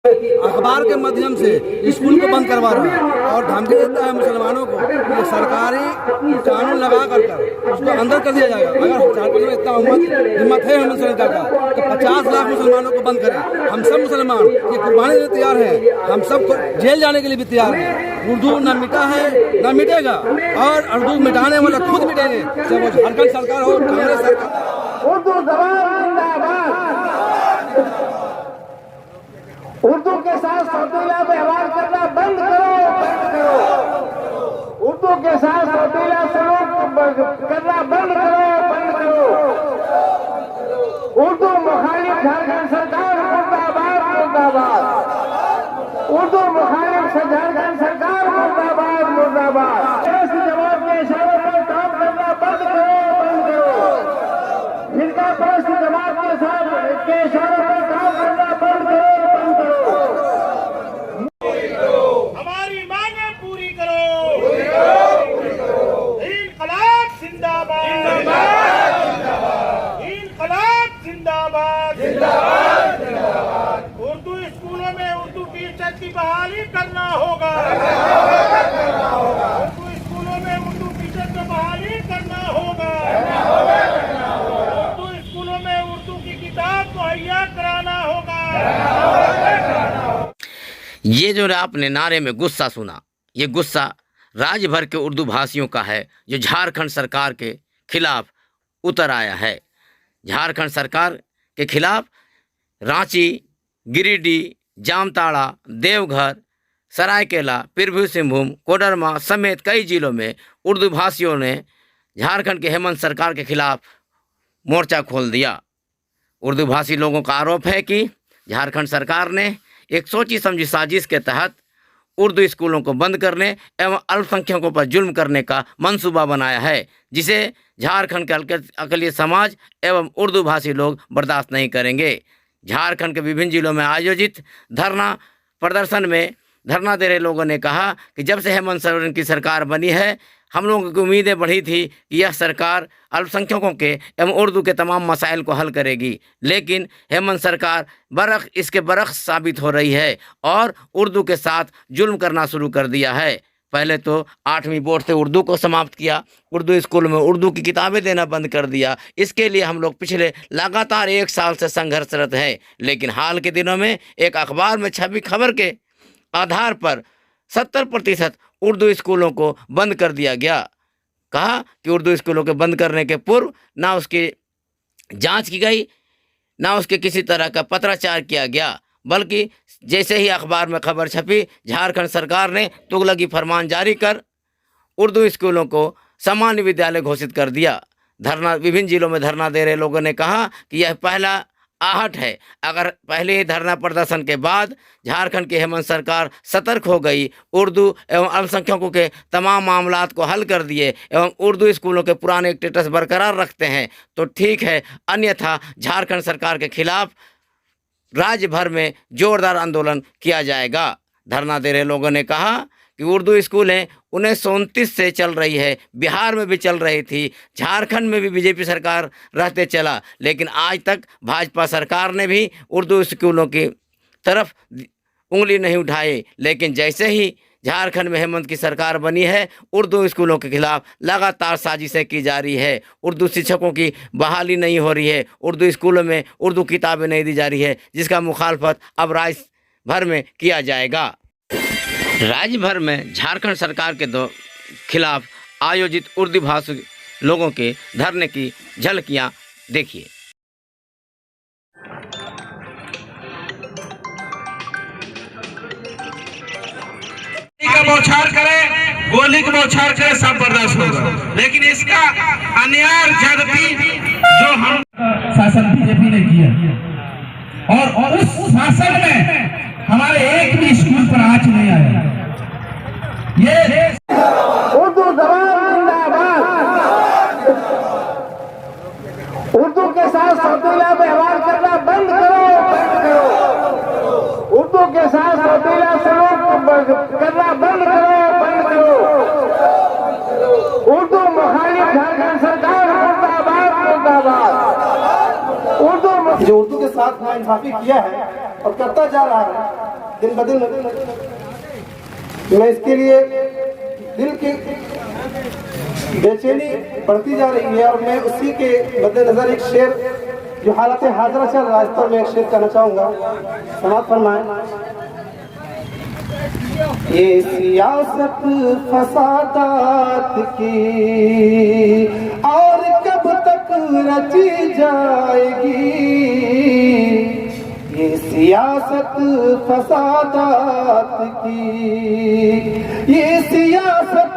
अखबार के माध्यम से स्कूल को बंद करवा रहा है और धमकी देता है मुसलमानों को कि सरकारी कानून लगा कर उसको अंदर कर दिया जाएगा। अगर झारखंड में इतना हिम्मत है हिम्मत सरकार का तो 50 लाख मुसलमानों को बंद करें। हम सब मुसलमान ये कुर्बानी देने तैयार हैं, हम सब जेल जाने के लिए भी तैयार हैं। उर्दू न मिटा है न मिटेगा और उर्दू मिटाने वाले खुद मिटेंगे, चाहे वो झारखंड सरकार हो कांग्रेस सरकार। उर्दू उर्दू के साथ सौतीला व्यवहार करना बंद करो, बंद करो। उर्दू के साथ सौतीला सलूक करना बंद करो, बंद करो। उर्दू मुखालिफ झारखंड सरकार मुर्दाबाद, मुर्दाबाद। उर्दू मुखालिफ झारखंड सरकार मुर्दाबाद, मुर्दाबाद। जवाब के इशारों पर काम करना बंद करो, बंद करो। जिनका प्रश्न जवाब के साथ के इशारों पर काम करना बंद करो, बंद करो। हमारी मांगे पूरी करो, इनकलाब जिंदाबाद, इनकलाब जिंदाबाद, उर्दू स्कूलों में उर्दू टीचर की बहाली करना होगा, उर्दू स्कूलों में उर्दू टीचर की बहाली करना होगा, उर्दू स्कूलों में उर्दू की किताब मुहैया कराना होगा। ये जो आपने नारे में गुस्सा सुना, ये गुस्सा राज्य भर के उर्दू भाषियों का है जो झारखंड सरकार के खिलाफ उतर आया है। झारखंड सरकार के खिलाफ रांची, गिरिडीह, जामताड़ा, देवघर, सरायकेला, पीरभूम सिंहभूम, कोडरमा समेत कई जिलों में उर्दू भाषियों ने झारखंड के हेमंत सरकार के खिलाफ मोर्चा खोल दिया। उर्दू भाषी लोगों का आरोप है कि झारखंड सरकार ने एक सोची समझी साजिश के तहत उर्दू स्कूलों को बंद करने एवं अल्पसंख्यकों पर जुल्म करने का मंसूबा बनाया है, जिसे झारखंड के अक़लियत समाज एवं उर्दू भाषी लोग बर्दाश्त नहीं करेंगे। झारखंड के विभिन्न जिलों में आयोजित धरना प्रदर्शन में धरना दे रहे लोगों ने कहा कि जब से हेमंत सोरेन की सरकार बनी है, हम लोगों की उम्मीदें बढ़ी थी कि यह सरकार अल्पसंख्यकों के एवं उर्दू के तमाम मसाइल को हल करेगी, लेकिन हेमंत सरकार इसके बरक्स साबित हो रही है और उर्दू के साथ जुल्म करना शुरू कर दिया है। पहले तो 8वीं बोर्ड से उर्दू को समाप्त किया, उर्दू स्कूल में उर्दू की किताबें देना बंद कर दिया। इसके लिए हम लोग पिछले लगातार 1 साल से संघर्षरत हैं, लेकिन हाल के दिनों में एक अखबार में छपी खबर के आधार पर 70% उर्दू स्कूलों को बंद कर दिया गया। कहा कि उर्दू स्कूलों के बंद करने के पूर्व ना उसकी जांच की गई, ना उसके किसी तरह का पत्राचार किया गया, बल्कि जैसे ही अखबार में खबर छपी, झारखंड सरकार ने तुगलकी फरमान जारी कर उर्दू स्कूलों को सामान्य विद्यालय घोषित कर दिया। विभिन्न जिलों में धरना दे रहे लोगों ने कहा कि यह पहला आहट है। अगर पहले ही धरना प्रदर्शन के बाद झारखंड की हेमंत सरकार सतर्क हो गई, उर्दू एवं अल्पसंख्यकों के तमाम मामलात को हल कर दिए एवं उर्दू स्कूलों के पुराने स्टेटस बरकरार रखते हैं तो ठीक है, अन्यथा झारखंड सरकार के खिलाफ राज्य भर में जोरदार आंदोलन किया जाएगा। धरना दे रहे लोगों ने कहा कि उर्दू स्कूलें 1929 से चल रही है, बिहार में भी चल रही थी, झारखंड में भी बीजेपी सरकार रहते चला, लेकिन आज तक भाजपा सरकार ने भी उर्दू स्कूलों की तरफ उंगली नहीं उठाई। लेकिन जैसे ही झारखंड में हेमंत की सरकार बनी है, उर्दू स्कूलों के खिलाफ लगातार साजिशें की जा रही है। उर्दू शिक्षकों की बहाली नहीं हो रही है, उर्दू स्कूलों में उर्दू किताबें नहीं दी जा रही है, जिसका मुखालफत अब राज्य भर में किया जाएगा। राज्य भर में झारखंड सरकार के खिलाफ आयोजित उर्दू भाषी लोगों के धरने की झलकियां देखिए। का बौछार करे, गोली का बौछार करे, सब बर्दाश्त होगा, लेकिन इसका अन्याय ज्यादती जो हम शासन बीजेपी ने किया और उस शासन में हमारे एक भी स्कूल पर आँच नहीं आया। ये उर्दू जबान जिंदाबाद। उर्दू के साथ सौतीला व्यवहार करना बंद करो, बंद करो। उर्दू के साथ सौतीला सलूक करना बंद करो, बंद करो। उर्दू मुखालिफ झारखंड सरकार मुर्दाबाद, मुर्दाबाद। जो उर्दू के साथ नाइंसाफी किया है और करता जा रहा है, दिन ब दिन मैं इसके लिए दिल की बेचैनी बढ़ती जा रही है, और मैं उसी के मद्देनजर एक शेर जो हालत हाजरा चल रहा है इस पर मैं एक शेर कहना चाहूँगा। समाप्त फरमाएं। ये सियासत फसादात की और कब तक रची जाएगी, ये सियासत फसादात की, ये सियासत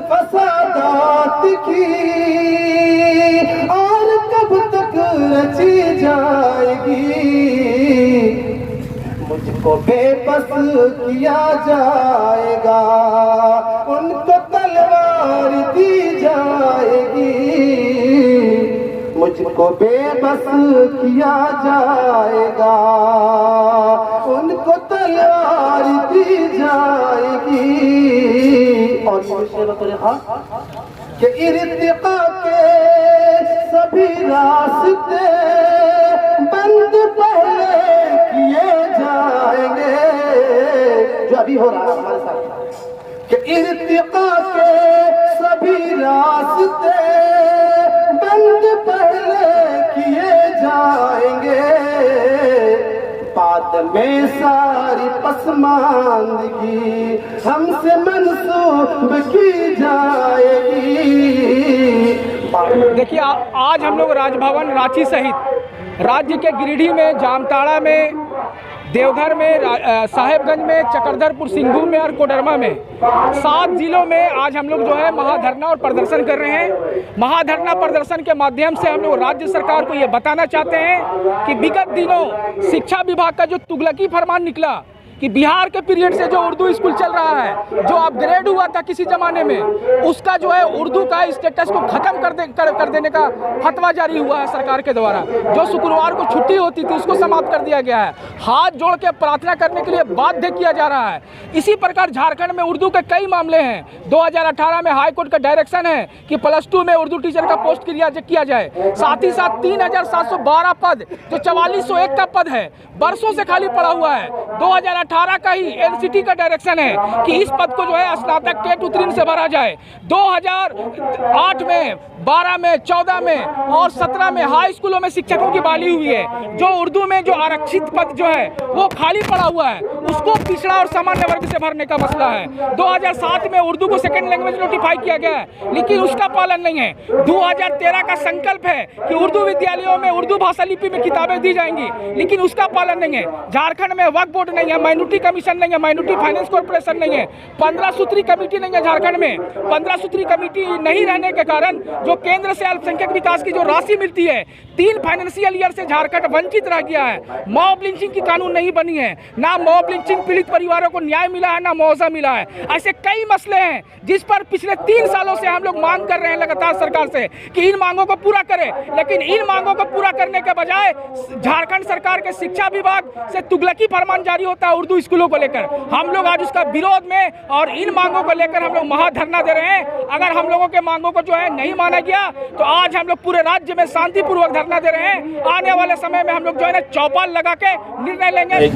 फसादात की और कब तक रची जाएगी, मुझको बेबस किया जाएगा, उनको तलवार दी जाएगी, मुझको बेबस किया जाएगा, उनको तलवार दी जाएगी। और कि इर्तिका के सभी रास्ते बंद पहले किए जाएंगे, जो अभी हो रहा है हमारे साथ, कि इर्तिका के सभी रास्ते बंद पहले किए जाएंगे, बाद में सारी पसमानदगी हमसे मंसूब की जाएगी। देखिए आज हम लोग राजभवन रांची सहित राज्य के गिरिडीह में, जामताड़ा में, देवघर में, साहेबगंज में, चक्रधरपुर, सिंघू में और कोडरमा में 7 जिलों में आज हम लोग जो है महाधरना और प्रदर्शन कर रहे हैं। महाधरना प्रदर्शन के माध्यम से हम लोग राज्य सरकार को ये बताना चाहते हैं कि विगत दिनों शिक्षा विभाग का जो तुगलकी फरमान निकला कि बिहार के पीरियड से जो उर्दू स्कूल चल रहा है, जो अपग्रेड हुआ था किसी ज़माने में, उसका जो है उर्दू का स्टेटस को ख़त्म कर देने का फतवा जारी हुआ है सरकार के द्वारा। जो शुक्रवार को छुट्टी होती थी उसको समाप्त कर दिया गया है। हाथ जोड़ के प्रार्थना करने के लिए बाध्य किया जा रहा है। इसी प्रकार झारखंड में उर्दू के कई मामले हैं। 2018 में हाईकोर्ट का डायरेक्शन है कि +2 में उर्दू टीचर का पोस्ट किया जाए। साथ ही साथ 3712 पद जो 4401 का पद है बरसों से खाली पड़ा हुआ है। 2018 का ही एनसीटी का डायरेक्शन है कि इस पद को जो है स्नातक टेट उत्तीर्ण से भरा जाए। 2008 में, 12 में, 14 में और 17 में हाई स्कूलों में शिक्षकों की बहाली हुई है। जो उर्दू में जो आरक्षित पद जो है वो खाली पड़ा हुआ है, उसको पिछड़ा और सामान्य वर्ग से भरने का मसला है। 2007 में उर्दू को सेकेंड लैंग्वेज नोटिफाई किया गया है, लेकिन उसका पालन नहीं है। 2013 का संकल्प है कि उर्दू विद्यालयों में उर्दू भाषा लिपि में किताबें दी जाएंगी, लेकिन उसका पालन नहीं है। झारखंड में वक्फ बोर्ड नहीं है, माइनॉरिटी कमीशन नहीं है, माइनॉरिटी फाइनेंस कॉर्पोरेशन नहीं है, 15 सूत्री कमेटी नहीं है झारखंड में। 15 सूत्री कमेटी नहीं रहने के कारण जो केंद्र से अल्पसंख्यक विकास की जो राशि मिलती है 3 फाइनेंशियल ईयर से झारखंड वंचित रह गया है। मॉब लिंचिंग की कानून नहीं बनी है, ना मॉब लिंचिंग पीड़ित परिवारों को न्याय मिला है, ना मुआवजा मिला है। ऐसे कई मसले हैं जिस पर पिछले 3 सालों से हम लोग मांग कर रहे हैं लगातार सरकार से कि इन मांगों को पूरा करें, लेकिन इन मांगों को पूरा करने के बजाय झारखंड सरकार के शिक्षा विभाग से तुगलकी फरमान जारी होता है उर्दू स्कूलों को लेकर। हम लोग आज उसका विरोध में और इन मांगों को लेकर हम लोग महाधरना दे रहे हैं। अगर हम लोगों के मांगों को जो है नहीं माना गया तो आज हम लोग पूरे राज्य में शांतिपूर्वक धरना दे रहे हैं। आने वाले समय में हम लोग जो है ना चौपाल लगा के निर्णय लेंगे। एक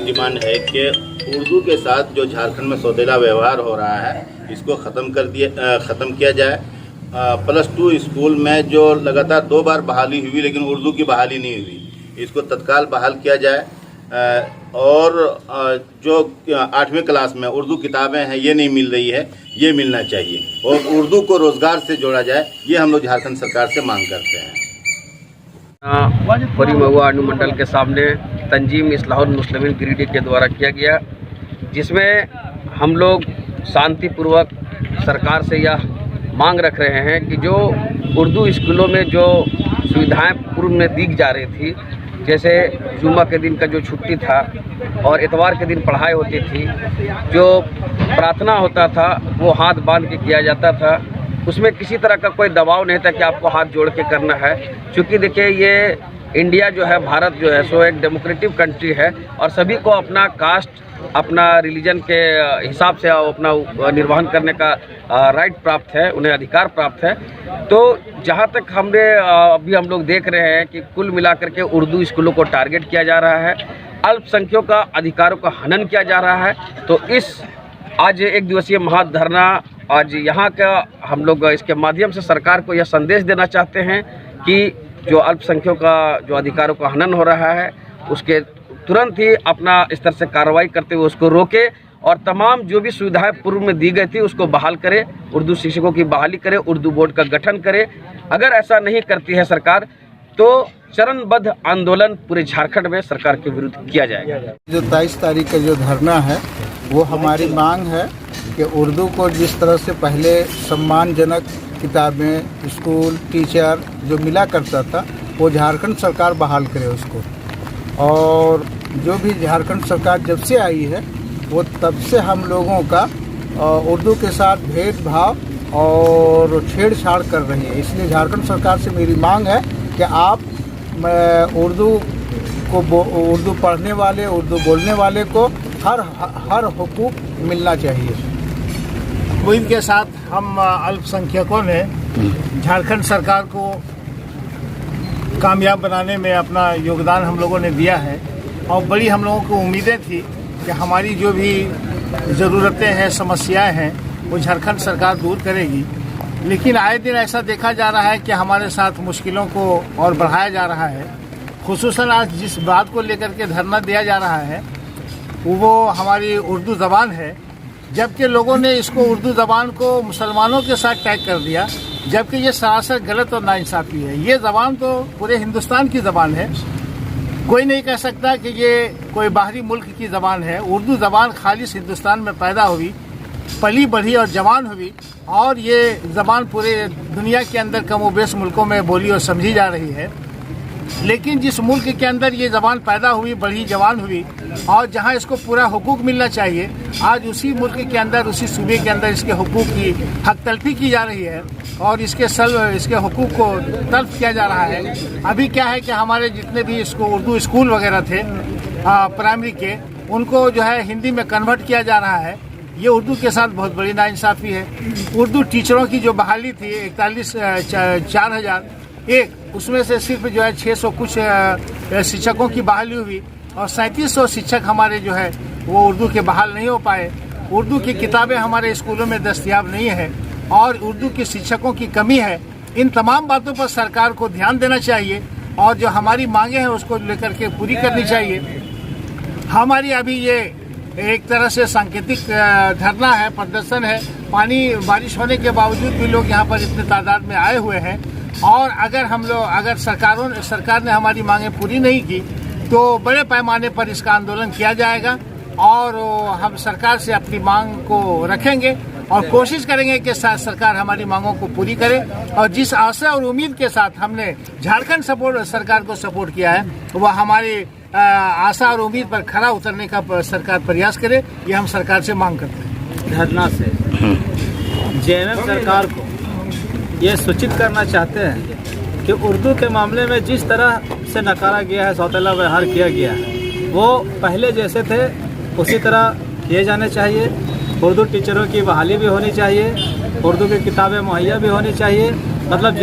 डिमांड है कि उर्दू के साथ जो झारखंड में सौतेला व्यवहार हो रहा है इसको ख़त्म किया जाए। +2 स्कूल में जो लगातार 2 बार बहाली हुई लेकिन उर्दू की बहाली नहीं हुई, इसको तत्काल बहाल किया जाए। और जो 8वीं क्लास में उर्दू किताबें हैं ये नहीं मिल रही है, ये मिलना चाहिए और उर्दू को रोज़गार से जोड़ा जाए, ये हम लोग झारखंड सरकार से मांग करते हैं। परी महुआ अनुमंडल के सामने तंजीम इस्लाहुल मुस्लिमीन गिरिडीह के द्वारा किया गया, जिसमें हम लोग शांतिपूर्वक सरकार से यह मांग रख रहे हैं कि जो उर्दू स्कूलों में जो सुविधाएं पूर्व में दी जा रही थी, जैसे जुम्मा के दिन का जो छुट्टी था और इतवार के दिन पढ़ाई होती थी, जो प्रार्थना होता था वो हाथ बांध के किया जाता था, उसमें किसी तरह का कोई दबाव नहीं था कि आपको हाथ जोड़ के करना है। क्योंकि देखिए ये इंडिया जो है, भारत जो है सो एक डेमोक्रेटिक कंट्री है और सभी को अपना कास्ट, अपना रिलीजन के हिसाब से अपना निर्वहन करने का राइट प्राप्त है, उन्हें अधिकार प्राप्त है। तो जहाँ तक अभी हम लोग देख रहे हैं कि कुल मिलाकर के उर्दू स्कूलों को टारगेट किया जा रहा है। अल्पसंख्यकों का अधिकारों का हनन किया जा रहा है। तो इस आज एक दिवसीय महाधरना आज यहाँ का हम लोग इसके माध्यम से सरकार को यह संदेश देना चाहते हैं कि जो अल्पसंख्यकों का जो अधिकारों का हनन हो रहा है उसके तुरंत ही अपना स्तर से कार्रवाई करते हुए उसको रोके और तमाम जो भी सुविधाएं पूर्व में दी गई थी उसको बहाल करे, उर्दू शिक्षकों की बहाली करे, उर्दू बोर्ड का गठन करे। अगर ऐसा नहीं करती है सरकार तो चरणबद्ध आंदोलन पूरे झारखंड में सरकार के विरुद्ध किया जाएगा। जो 23 तारीख का जो धरना है वो हमारी मांग है कि उर्दू को जिस तरह से पहले सम्मानजनक किताबें, स्कूल, टीचर जो मिला करता था वो झारखंड सरकार बहाल करे उसको। और जो भी झारखंड सरकार जब से आई है वो तब से हम लोगों का उर्दू के साथ भेदभाव और छेड़छाड़ कर रही है। इसलिए झारखंड सरकार से मेरी मांग है कि आप उर्दू पढ़ने वाले, उर्दू बोलने वाले को हर हुकूक मिलना चाहिए। मुहिम के साथ हम अल्पसंख्यकों ने झारखंड सरकार को कामयाब बनाने में अपना योगदान हम लोगों ने दिया है और बड़ी हम लोगों को उम्मीदें थी कि हमारी जो भी ज़रूरतें हैं, समस्याएं हैं वो झारखंड सरकार दूर करेगी। लेकिन आए दिन ऐसा देखा जा रहा है कि हमारे साथ मुश्किलों को और बढ़ाया जा रहा है। खुसूसन आज जिस बात को लेकर के धरना दिया जा रहा है वो हमारी उर्दू ज़बान है, जबकि लोगों ने इसको उर्दू ज़बान को मुसलमानों के साथ टैग कर दिया, जबकि ये सरासर गलत और नाइंसाफ़ी है। ये ज़बान तो पूरे हिंदुस्तान की ज़बान है, कोई नहीं कह सकता कि ये कोई बाहरी मुल्क की ज़बान है। उर्दू ज़बान खालिस हिंदुस्तान में पैदा हुई, पली बढ़ी और जवान हुई और ये ज़बान पूरे दुनिया के अंदर कमोबेश मुल्कों में बोली और समझी जा रही है। लेकिन जिस मुल्क के अंदर ये ज़बान पैदा हुई, बढ़ी, जवान हुई और जहाँ इसको पूरा हुकूक मिलना चाहिए, आज उसी मुल्क के अंदर, उसी सूबे के अंदर इसके हुकूक की हक तलफी की जा रही है और इसके हुकूक को तल्फ किया जा रहा है। अभी क्या है कि हमारे जितने भी इसको उर्दू स्कूल वगैरह थे प्राइमरी के, उनको जो है हिंदी में कन्वर्ट किया जा रहा है। ये उर्दू के साथ बहुत बड़ी नाइंसाफ़ी है। उर्दू टीचरों की जो बहाली थी 4001, उसमें से सिर्फ जो है 600 कुछ शिक्षकों की बहाली हुई और 3700 शिक्षक हमारे जो है वो उर्दू के बहाल नहीं हो पाए। उर्दू की किताबें हमारे स्कूलों में दस्तयाब नहीं है और उर्दू के शिक्षकों की कमी है। इन तमाम बातों पर सरकार को ध्यान देना चाहिए और जो हमारी मांगे हैं उसको लेकर के पूरी करनी चाहिए। हमारी अभी ये एक तरह से सांकेतिक धरना है, प्रदर्शन है। बारिश होने के बावजूद भी लोग यहाँ पर इतने तादाद में आए हुए हैं और अगर सरकार ने हमारी मांगे पूरी नहीं की तो बड़े पैमाने पर इसका आंदोलन किया जाएगा और हम सरकार से अपनी मांग को रखेंगे और कोशिश करेंगे कि सरकार हमारी मांगों को पूरी करे। और जिस आशा और उम्मीद के साथ हमने झारखंड सरकार को सपोर्ट किया है वह हमारी आशा और उम्मीद पर खरा उतरने का सरकार प्रयास करे, ये हम सरकार से मांग करते हैं। धरना से जेएमएम सरकार को ये सूचित करना चाहते हैं कि उर्दू के मामले में जिस तरह से नकारा गया है, सौतेला व्यवहार किया गया है, वो पहले जैसे थे उसी तरह किए जाने चाहिए। उर्दू टीचरों की बहाली भी होनी चाहिए, उर्दू की किताबें मुहैया भी होनी चाहिए, मतलब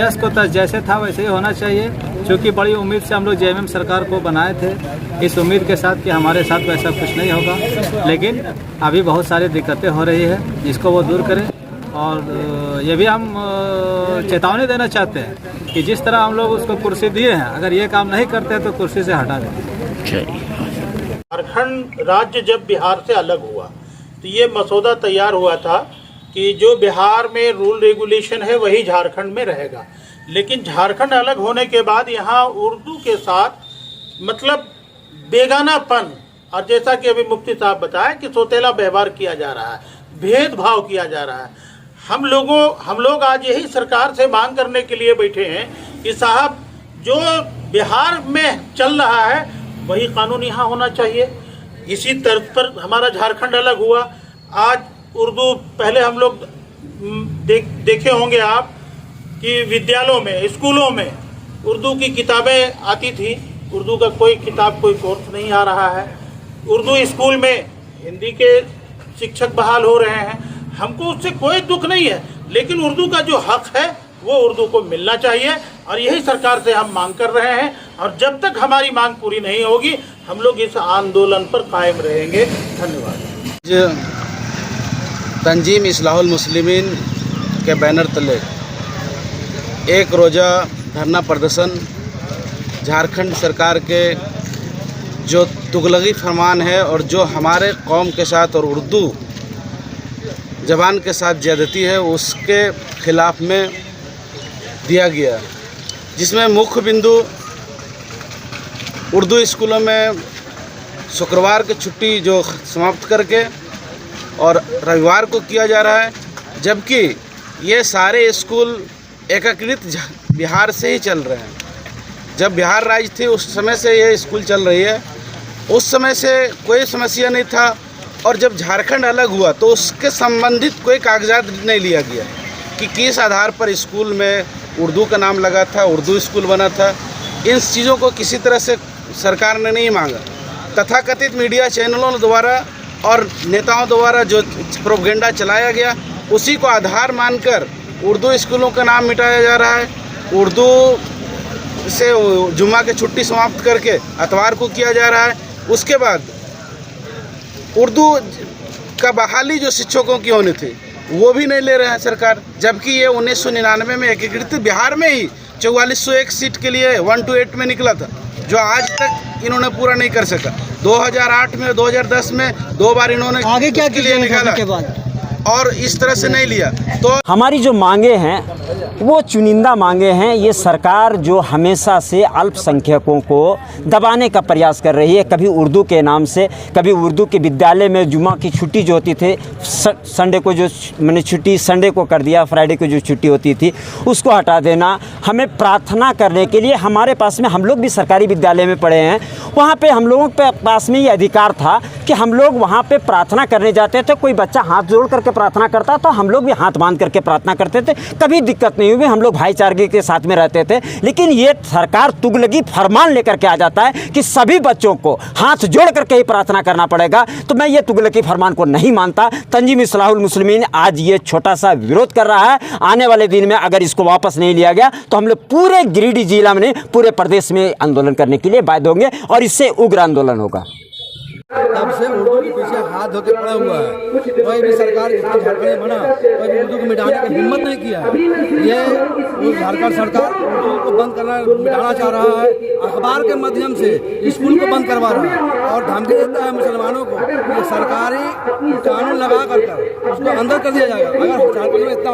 जैसे था वैसे ही होना चाहिए। क्योंकि बड़ी उम्मीद से हम लोग जेएमएम सरकार को बनाए थे, इस उम्मीद के साथ कि हमारे साथ वैसा कुछ नहीं होगा, लेकिन अभी बहुत सारी दिक्कतें हो रही है जिसको वो दूर करें। और ये भी हम चेतावनी देना चाहते हैं कि जिस तरह हम लोग उसको कुर्सी दिए हैं, अगर ये काम नहीं करते हैं तो कुर्सी से हटा दें। झारखंड राज्य जब बिहार से अलग हुआ तो ये मसौदा तैयार हुआ था कि जो बिहार में रूल रेगुलेशन है वही झारखंड में रहेगा। लेकिन झारखंड अलग होने के बाद यहाँ उर्दू के साथ मतलब बेगानापन, और जैसा कि अभी मुफ्ती साहब बताया कि सौतेला व्यवहार किया जा रहा है, भेदभाव किया जा रहा है। हम लोग आज यही सरकार से मांग करने के लिए बैठे हैं कि साहब जो बिहार में चल रहा है वही कानून यहाँ होना चाहिए। इसी तर्ज पर हमारा झारखंड अलग हुआ। आज उर्दू पहले हम लोग देखे होंगे आप कि विद्यालयों में, स्कूलों में उर्दू की किताबें आती थी, उर्दू का कोई किताब, कोई कोर्स नहीं आ रहा है। उर्दू स्कूल में हिंदी के शिक्षक बहाल हो रहे हैं, हमको उससे कोई दुख नहीं है, लेकिन उर्दू का जो हक है वो उर्दू को मिलना चाहिए और यही सरकार से हम मांग कर रहे हैं। और जब तक हमारी मांग पूरी नहीं होगी हम लोग इस आंदोलन पर कायम रहेंगे। धन्यवाद। तंजीम इस्लाहुल मुस्लिमीन के बैनर तले एक रोज़ा धरना प्रदर्शन झारखंड सरकार के जो तुगलकी फरमान है और जो हमारे कौम के साथ और उर्दू ज़बान के साथ ज़्यादती है उसके ख़िलाफ़ में दिया गया, जिसमें मुख्य बिंदु उर्दू स्कूलों में शुक्रवार की छुट्टी जो समाप्त करके और रविवार को किया जा रहा है, जबकि ये सारे स्कूल एकीकृत बिहार से ही चल रहे हैं। जब बिहार राज्य थी उस समय से ये स्कूल चल रही है, उस समय से कोई समस्या नहीं था, और जब झारखंड अलग हुआ तो उसके संबंधित कोई कागजात नहीं लिया गया कि किस आधार पर स्कूल में उर्दू का नाम लगा था, उर्दू स्कूल बना था। इन चीज़ों को किसी तरह से सरकार ने नहीं मांगा। तथाकथित मीडिया चैनलों द्वारा और नेताओं द्वारा जो प्रोपेगेंडा चलाया गया उसी को आधार मानकर उर्दू स्कूलों का नाम मिटाया जा रहा है। उर्दू से जुम्मा की छुट्टी समाप्त करके अतवार को किया जा रहा है। उसके बाद उर्दू का बहाली जो शिक्षकों की होनी थी वो भी नहीं ले रहे हैं सरकार, जबकि ये 1999 में एकीकृत बिहार में ही 4401 सीट के लिए 1 to 8 में निकला था, जो आज तक इन्होंने पूरा नहीं कर सका। 2008 में 2010 में 2 बार इन्होंने आगे क्या के लिए निकाला के बाद और इस तरह से नहीं लिया। तो हमारी जो मांगे हैं वो चुनिंदा मांगे हैं। ये सरकार जो हमेशा से अल्पसंख्यकों को दबाने का प्रयास कर रही है, कभी उर्दू के नाम से, कभी उर्दू के विद्यालय में जुम्मा की छुट्टी जो होती थी संडे को, जो मैंने छुट्टी संडे को कर दिया, फ्राइडे को जो छुट्टी होती थी उसको हटा देना। हमें प्रार्थना करने के लिए हमारे पास में, हम लोग भी सरकारी विद्यालय में पढ़े हैं, वहाँ पे हम लोगों के पास में ये अधिकार था कि हम लोग वहाँ पे प्रार्थना करने जाते थे। कोई बच्चा हाथ जोड़ करके प्रार्थना करता तो हम लोग भी हाथ बांध करके प्रार्थना करते थे, कभी दिक्कत नहीं हुई, हम लोग भाईचारे के साथ में रहते थे। लेकिन ये सरकार तुगलकी फरमान लेकर के आ जाता है कि सभी बच्चों को हाथ जोड़ करके ही प्रार्थना करना पड़ेगा। तो मैं ये तुगलकी फरमान को नहीं मानता। तंजीम इस्लाहुल मुस्लिमीन आज ये छोटा सा विरोध कर रहा है। आने वाले दिन में अगर इसको वापस नहीं लिया गया तो हम लोग पूरे गिरिडीह जिला में, पूरे प्रदेश में आंदोलन करने के लिए बाध्य होंगे और इससे उग्र आंदोलन होगा। तब से उर्दू के पीछे हाथ धो के पड़ा हुआ है। कोई भी सरकार झारखंड में बना, कोई भी उर्दू को मिटाने की हिम्मत नहीं किया है। ये झारखंड सरकार उर्दू को बंद करना, मिटाना चाह रहा है। अखबार के माध्यम से स्कूल को बंद करवा रहा है और धमकी देता है मुसलमानों को कि सरकारी कानून लगा कर उसको अंदर कर दिया जाएगा। अगर झारखंड में इतना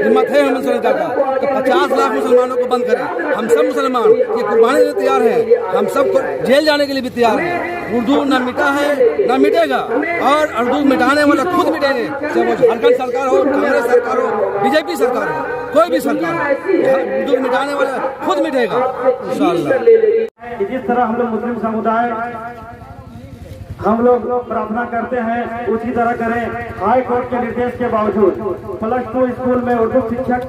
हिम्मत है हम सरकार का तो 50 लाख मुसलमानों को बंद करें। हम सब मुसलमान ये कुर्बानी के लिए तैयार हैं, हम सब जेल जाने के लिए भी तैयार हैं। उर्दू न मिटा है न मिटेगा, और उर्दू मिटाने वाले खुद मिटेंगे, चाहे वो झारखंड सरकार हो, कांग्रेस सरकार हो, बीजेपी सरकार हो, कोई भी सरकार हो, उर्दू मिटाने वाला खुद मिटेगा इंशाअल्लाह। जिस तरह हम लोग मुस्लिम समुदाय हम लोग प्रार्थना करते हैं उसी तरह करें। हाई कोर्ट के निर्देश के बावजूद +2 स्कूल में उर्दू शिक्षक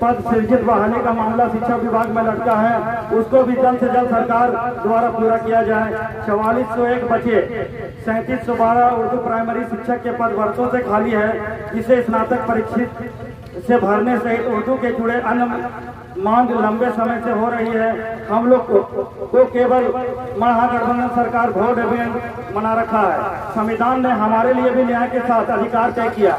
पद सृजित बहाली का मामला शिक्षा विभाग में लटका है, उसको भी जल्द से जल्द सरकार द्वारा पूरा किया जाए। 4401 बचे, 3712 उर्दू प्राइमरी शिक्षक के पद वर्षों से खाली है, जिसे स्नातक परीक्षित से भरने सहित उर्दू के जुड़े अन्य मांग लंबे समय से हो रही है। हम लोग को केवल महागठबंधन सरकार वोट बैंक बना रखा है। संविधान ने हमारे लिए भी न्याय के साथ अधिकार तय किया,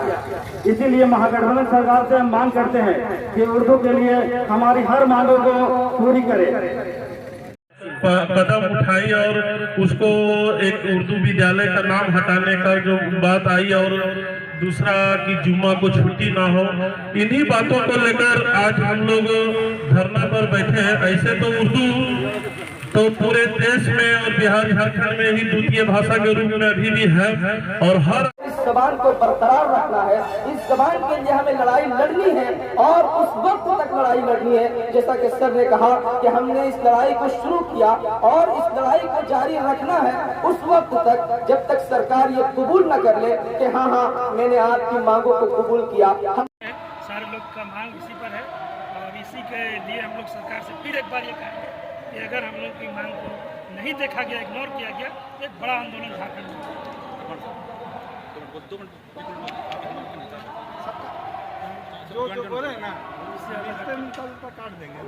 इसीलिए महागठबंधन सरकार से हम मांग करते हैं कि उर्दू के लिए हमारी हर मांगों को पूरी करे। कदम उठाई और उसको एक उर्दू विद्यालय का नाम हटाने का जो बात आई, और दूसरा कि जुम्मा को छुट्टी ना हो, इन्हीं बातों को लेकर आज हम लोग धरना पर बैठे हैं। ऐसे तो उर्दू तो पूरे देश में और बिहार झारखंड में ही द्वितीय भाषा के रूप में अभी भी है, और हर इस जबान को बरकरार रखना है। इस जबान के लिए हमें लड़ाई लड़नी है और उस वक्त तक लड़ाई लड़नी है, जैसा कि सर ने कहा कि हमने इस लड़ाई को शुरू किया और इस लड़ाई को जारी रखना है उस वक्त तक जब तक सरकार ये कबूल न कर ले कि हाँ मैंने आपकी मांगों को कबूल किया। सारे लोग का मांग इसी पर है और इसी के लिए हम लोग सरकार से फिर एक बार ये कहेंगे कि अगर हम लोग की मांग को नहीं देखा गया, इग्नोर किया गया, तो एक बड़ा आंदोलन झारखंड में जो बोले ना काट देंगे।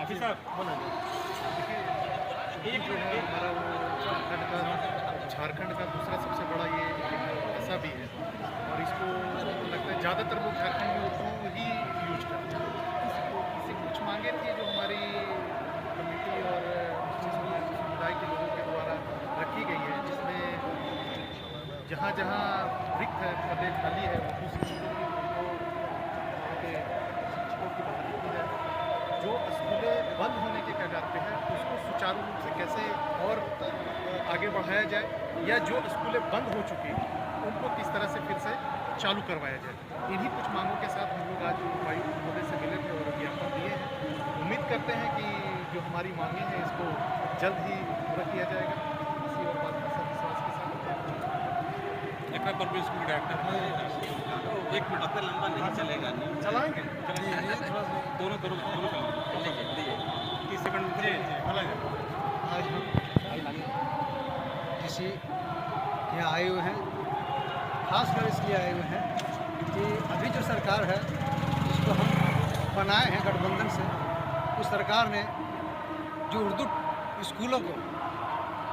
हाफिज साहब एक हमारा वो झारखंड का दूसरा सबसे बड़ा ये ऐसा भी है और इसको लगता है ज़्यादातर लोग झारखंड में उर्दू ही यूज करते हैं। इससे कुछ मांगे थी जो हमारी कमेटी और समुदाय के लोगों के द्वारा रखी गई है, जिसमें जहाँ जहाँ रिक्त है पदे खाली है उर्दू शिक्षकों की शिक्षकों की बहाली की जाए। जो स्कूलें बंद होने के कगार पे है उसको सुचारू रूप से कैसे और आगे बढ़ाया जाए या जो स्कूलें बंद हो चुकी हैं उनको किस तरह से फिर से चालू करवाया जाए। इन्हीं कुछ मांगों के साथ हम लोग आज उपायुक्त महोदय से मिले थे और ज्ञापन दिए हैं। उम्मीद करते हैं कि जो हमारी मांगें हैं इसको जल्द ही पूरा किया जाएगा। इसी और बात का विश्वास के साथ एक परवेश स्कूल डायरेक्टर एक मिनट लंबा नहीं चलेगा, नहीं चलाएंगे दोनों 30 सेकंड आज हम किसी यहाँ आए हुए हैं, खासकर इसलिए आए हुए हैं कि अभी जो सरकार है जिसको हम बनाए हैं गठबंधन से, उस सरकार ने जो उर्दू स्कूलों को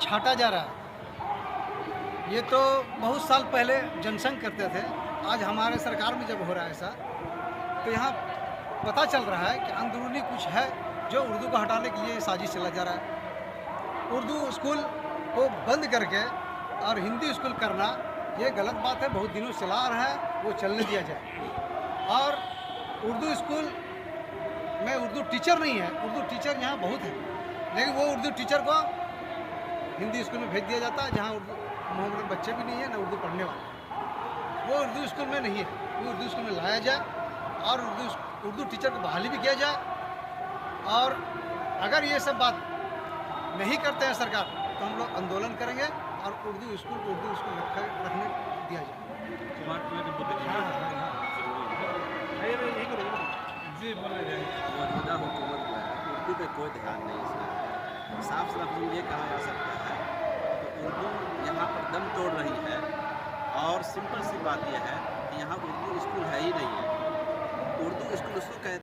छांटा जा रहा है, ये तो बहुत साल पहले जनसंघ करते थे। आज हमारे सरकार में जब हो रहा है ऐसा, तो यहाँ पता चल रहा है कि अंदरूनी कुछ है जो उर्दू को हटाने के लिए साजिश चला जा रहा है। उर्दू स्कूल को बंद करके और हिंदी स्कूल करना ये गलत बात है, बहुत दिनों से चला आ रहा है, वो चलने दिया जाए। और उर्दू स्कूल में उर्दू टीचर नहीं है, उर्दू टीचर यहाँ बहुत है, लेकिन वो उर्दू टीचर को हिंदी स्कूल में भेज दिया जाता है जहाँ उर्दू मोहम्मद बच्चे भी नहीं है ना उर्दू पढ़ने वाले, वो उर्दू स्कूल में नहीं है। वो उर्दू स्कूल में लाया जाए और उर्दू टीचर को बहाली भी किया जाए। और अगर ये सब बात नहीं करते हैं सरकार तो हम लोग आंदोलन करेंगे और उर्दू स्कूल रखने दिया जाए। जी बोला जाए मौजूदा हुकूमत में उर्दू पे कोई ध्यान नहीं इसमें। साफ साफ ये कहा जा सकता है तो उर्दू यहाँ पर दम तोड़ रही है। और सिंपल सी बात यह है कि यहाँ उर्दू स्कूल है ही नहीं है। उर्दू स्कूल उसको कहते